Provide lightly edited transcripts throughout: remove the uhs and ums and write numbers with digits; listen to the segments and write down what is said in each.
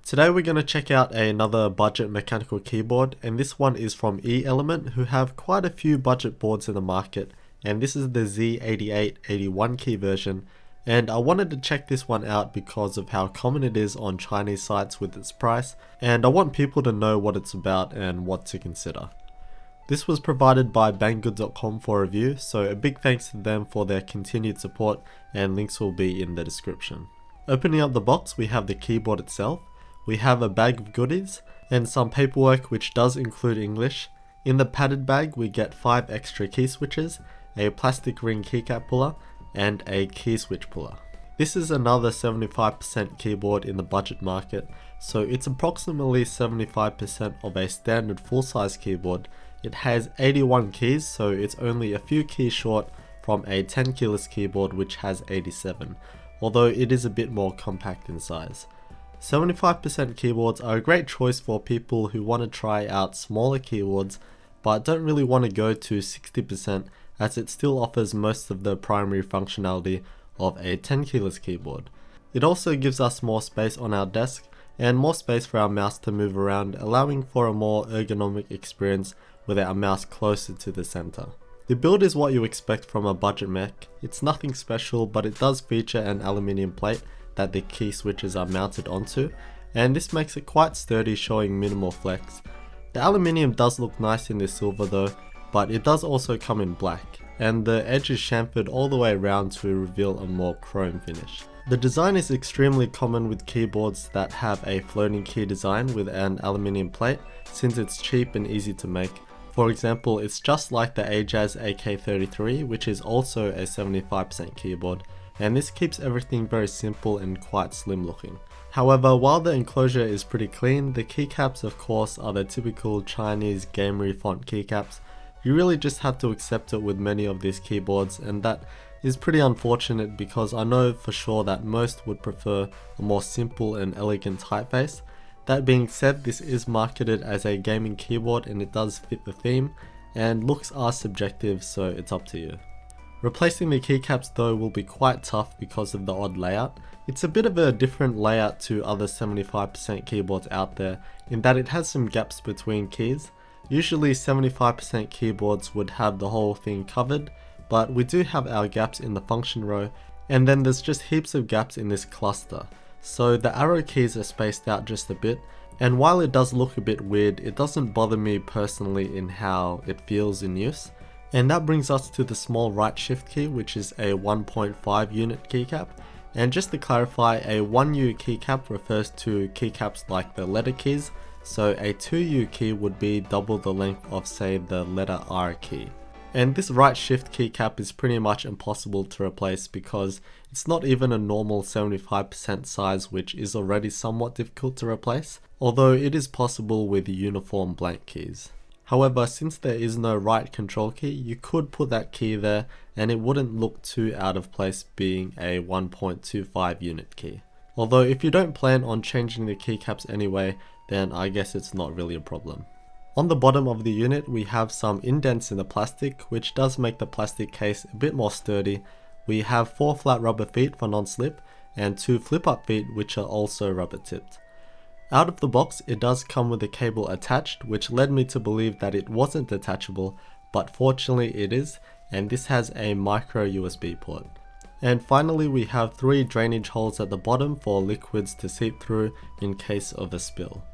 Today we're going to check out another budget mechanical keyboard, and this one is from E-Element, who have quite a few budget boards in the market, and this is the Z88 81 key version. And I wanted to check this one out because of how common it is on Chinese sites with its price, and I want people to know what it's about and what to consider. This was provided by banggood.com for review, so a big thanks to them for their continued support, and links will be in the description. Opening up the box, we have the keyboard itself, we have a bag of goodies, and some paperwork which does include English. In the padded bag we get 5 extra key switches, a plastic ring keycap puller, and a key switch puller. This is another 75% keyboard in the budget market, so it's approximately 75% of a standard full-size keyboard. It has 81 keys, so it's only a few keys short from a 10 keyless keyboard which has 87, although it is a bit more compact in size. 75% keyboards are a great choice for people who want to try out smaller keyboards but don't really want to go to 60%, as it still offers most of the primary functionality of a 10 keyless keyboard. It also gives us more space on our desk and more space for our mouse to move around, allowing for a more ergonomic experience with our mouse closer to the center. The build is what you expect from a budget mech. It's nothing special, but it does feature an aluminium plate that the key switches are mounted onto, and this makes it quite sturdy, showing minimal flex. The aluminium does look nice in the silver though, but it does also come in black, and the edge is chamfered all the way around to reveal a more chrome finish. The design is extremely common with keyboards that have a floating key design with an aluminium plate, since it's cheap and easy to make. For example, it's just like the Ajaz AK33, which is also a 75% keyboard, and this keeps everything very simple and quite slim looking. However, while the enclosure is pretty clean, the keycaps of course are the typical Chinese gamery font keycaps. You really just have to accept it with many of these keyboards, and that is pretty unfortunate because I know for sure that most would prefer a more simple and elegant typeface. That being said, this is marketed as a gaming keyboard and it does fit the theme, and looks are subjective, so it's up to you. Replacing the keycaps though will be quite tough because of the odd layout. It's a bit of a different layout to other 75% keyboards out there in that it has some gaps between keys. Usually 75% keyboards would have the whole thing covered, but we do have our gaps in the function row, and then there's just heaps of gaps in this cluster. So the arrow keys are spaced out just a bit, and while it does look a bit weird, it doesn't bother me personally in how it feels in use. And that brings us to the small right shift key, which is a 1.5 unit keycap. And just to clarify, a 1U keycap refers to keycaps like the letter keys, so a 2U key would be double the length of, say, the letter R key. And this right shift keycap is pretty much impossible to replace because it's not even a normal 75% size, which is already somewhat difficult to replace, although it is possible with uniform blank keys. However, since there is no right control key, you could put that key there and it wouldn't look too out of place being a 1.25 unit key. Although if you don't plan on changing the keycaps anyway, then I guess it's not really a problem. On the bottom of the unit we have some indents in the plastic, which does make the plastic case a bit more sturdy. We have 4 flat rubber feet for non-slip and 2 flip-up feet which are also rubber tipped. Out of the box it does come with a cable attached, which led me to believe that it wasn't detachable, but fortunately it is, and this has a micro USB port. And finally we have 3 drainage holes at the bottom for liquids to seep through in case of a spill.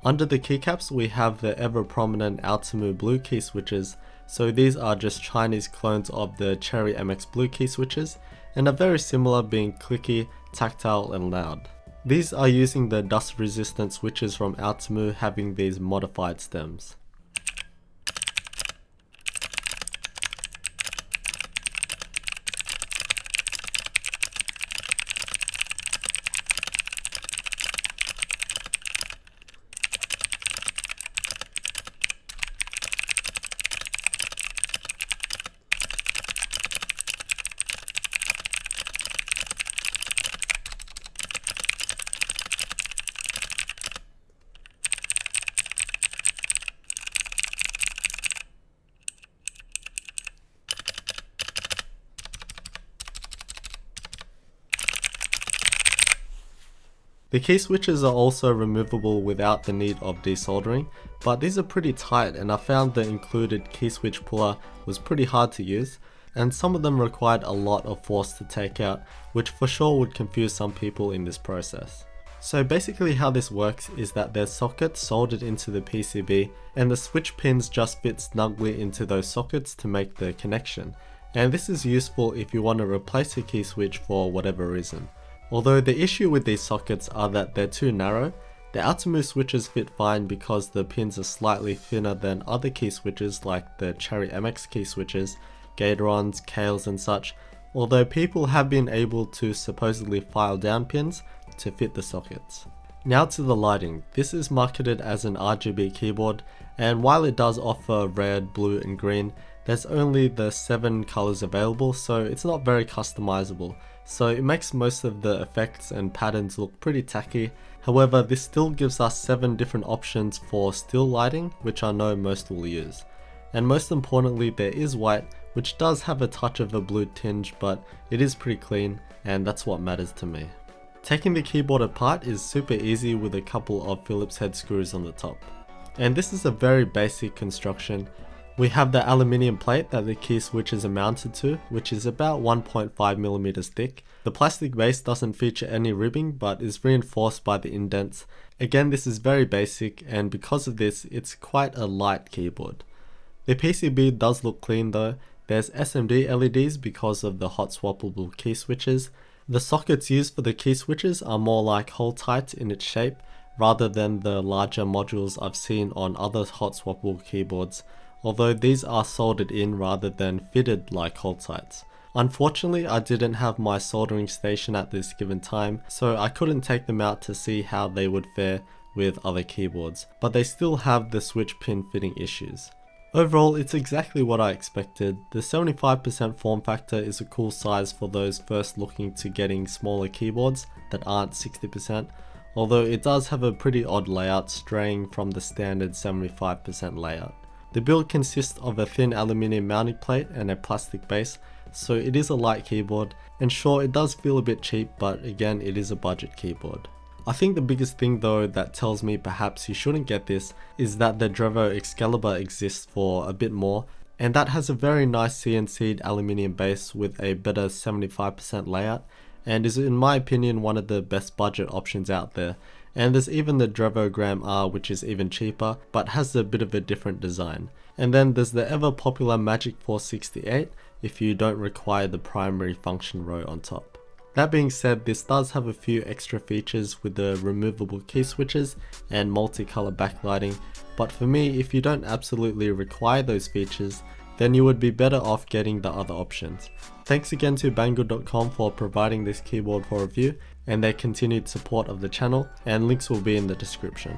Under the keycaps we have the ever prominent Ultimo blue key switches, so these are just Chinese clones of the Cherry MX blue key switches and are very similar, being clicky, tactile and loud. These are using the dust resistant switches from Ultimo, having these modified stems. The key switches are also removable without the need of desoldering, but these are pretty tight and I found the included key switch puller was pretty hard to use, and some of them required a lot of force to take out, which for sure would confuse some people in this process. So basically how this works is that there's sockets soldered into the PCB and the switch pins just fit snugly into those sockets to make the connection, and this is useful if you want to replace a key switch for whatever reason. Although the issue with these sockets are that they're too narrow, the outermost switches fit fine because the pins are slightly thinner than other key switches like the Cherry MX key switches, Gatorons, Kales and such, although people have been able to supposedly file down pins to fit the sockets. Now to the lighting. This is marketed as an RGB keyboard, and while it does offer red, blue and green, there's only the 7 colors available, so it's not very customizable. So it makes most of the effects and patterns look pretty tacky. However, this still gives us 7 different options for still lighting, which I know most will use. And most importantly, there is white, which does have a touch of a blue tinge, but it is pretty clean, and that's what matters to me. Taking the keyboard apart is super easy with a couple of Phillips head screws on the top. And this is a very basic construction. We have the aluminium plate that the key switches are mounted to, which is about 1.5mm thick. The plastic base doesn't feature any ribbing but is reinforced by the indents. Again, this is very basic, and because of this, it's quite a light keyboard. The PCB does look clean though. There's SMD LEDs because of the hot-swappable key switches. The sockets used for the key switches are more like hole-tight in its shape, rather than the larger modules I've seen on other hot-swappable keyboards, although these are soldered in rather than fitted like hole-tights. Unfortunately, I didn't have my soldering station at this given time, so I couldn't take them out to see how they would fare with other keyboards, but they still have the switch pin fitting issues. Overall, it's exactly what I expected. The 75% form factor is a cool size for those first looking to getting smaller keyboards that aren't 60%, although it does have a pretty odd layout straying from the standard 75% layout. The build consists of a thin aluminium mounting plate and a plastic base, so it is a light keyboard, and sure, it does feel a bit cheap, but again, it is a budget keyboard. I think the biggest thing though that tells me perhaps you shouldn't get this is that the Drevo Excalibur exists for a bit more, and that has a very nice CNC'd aluminium base with a better 75% layout, and is in my opinion one of the best budget options out there. And there's even the Drevo Gram R, which is even cheaper but has a bit of a different design. And then there's the ever popular Magic 468 if you don't require the primary function row on top. That being said, this does have a few extra features with the removable key switches and multicolor backlighting, but for me, if you don't absolutely require those features, then you would be better off getting the other options. Thanks again to Banggood.com for providing this keyboard for review and their continued support of the channel, and links will be in the description.